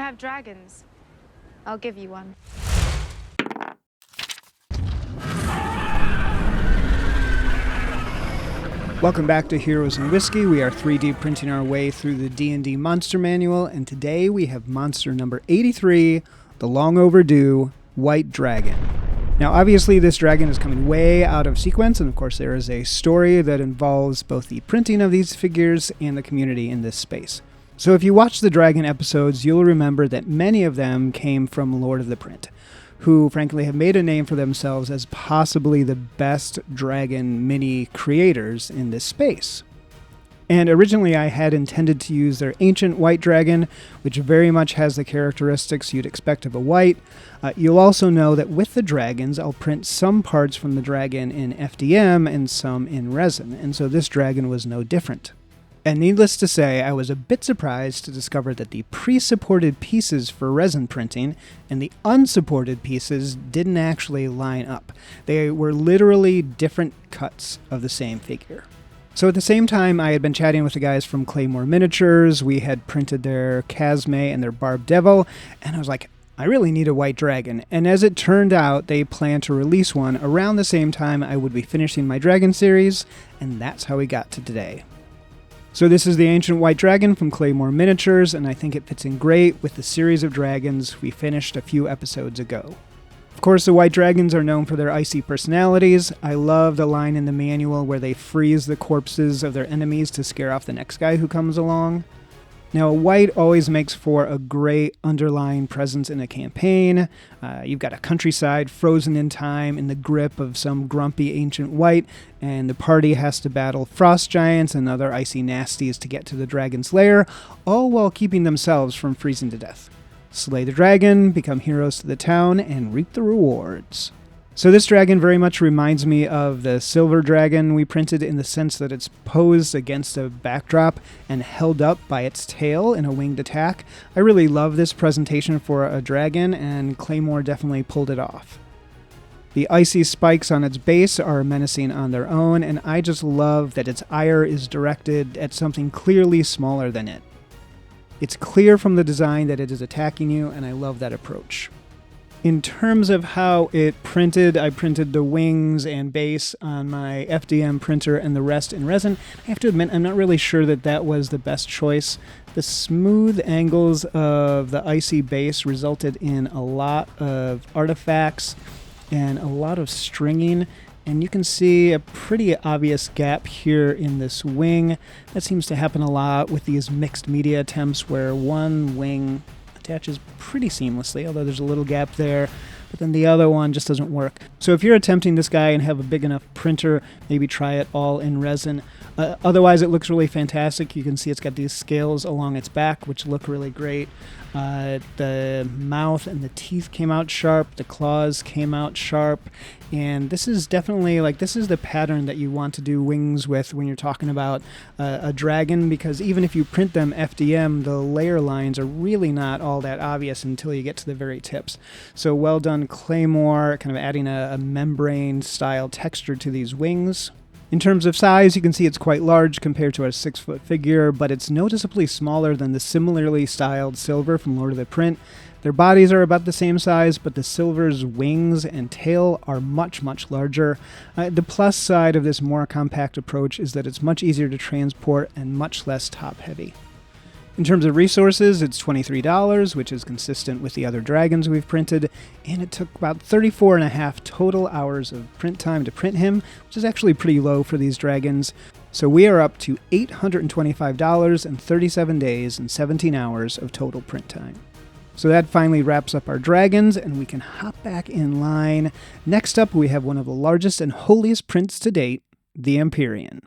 have dragons? I'll give you one. Welcome back to Heroes and Whiskey. We are 3D printing our way through the D&D Monster Manual, and today we have monster number 83, the long overdue White Dragon. Now obviously this dragon is coming way out of sequence, and of course there is a story that involves both the printing of these figures and the community in this space. So if you watch the dragon episodes, you'll remember that many of them came from Lord of the Print, who frankly have made a name for themselves as possibly the best dragon mini creators in this space. And originally I had intended to use their ancient white dragon, which very much has the characteristics you'd expect of a white. You'll also know that with the dragons, I'll print some parts from the dragon in FDM and some in resin, and so this dragon was no different. And needless to say, I was a bit surprised to discover that the pre-supported pieces for resin printing and the unsupported pieces didn't actually line up. They were literally different cuts of the same figure. So at the same time, I had been chatting with the guys from Claymore Miniatures. We had printed their Casme and their Barb Devil, and I was like, I really need a white dragon. And as it turned out, they planned to release one around the same time I would be finishing my dragon series, and that's how we got to today. So this is the Ancient White Dragon from Claymore Miniatures, and I think it fits in great with the series of dragons we finished a few episodes ago. Of course, the White Dragons are known for their icy personalities. I love the line in the manual where they freeze the corpses of their enemies to scare off the next guy who comes along. Now, a white always makes for a great underlying presence in a campaign. You've got a countryside frozen in time in the grip of some grumpy ancient white, and the party has to battle frost giants and other icy nasties to get to the dragon's lair, all while keeping themselves from freezing to death. Slay the dragon, become heroes to the town, and reap the rewards. So this dragon very much reminds me of the silver dragon we printed in the sense that it's posed against a backdrop and held up by its tail in a winged attack. I really love this presentation for a dragon, and Claymore definitely pulled it off. The icy spikes on its base are menacing on their own, and I just love that its ire is directed at something clearly smaller than it. It's clear from the design that it is attacking you, and I love that approach. In terms of how it printed, I printed the wings and base on my FDM printer and the rest in resin. I have to admit, I'm not really sure that that was the best choice. The smooth angles of the icy base resulted in a lot of artifacts and a lot of stringing, and you can see a pretty obvious gap here in this wing. That seems to happen a lot with these mixed media attempts where one wing attaches pretty seamlessly, although there's a little gap there, but then the other one just doesn't work. So if you're attempting this guy and have a big enough printer, maybe try it all in resin. Otherwise, it looks really fantastic. You can see it's got these scales along its back, which look really great. The mouth and the teeth came out sharp, the claws came out sharp, and this is definitely, this is the pattern that you want to do wings with when you're talking about a dragon, because even if you print them FDM, the layer lines are really not all that obvious until you get to the very tips. So well done, Claymore, kind of adding a membrane-style texture to these wings. In terms of size, you can see it's quite large compared to a 6-foot figure, but it's noticeably smaller than the similarly styled silver from Lord of the Print. Their bodies are about the same size, but the silver's wings and tail are much, much larger. The plus side of this more compact approach is that it's much easier to transport and much less top-heavy. In terms of resources, it's $23, which is consistent with the other dragons we've printed, and it took about 34.5 total hours of print time to print him, which is actually pretty low for these dragons. So we are up to $825 and 37 days and 17 hours of total print time. So that finally wraps up our dragons, and we can hop back in line. Next up, we have one of the largest and holiest prints to date, the Empyrean.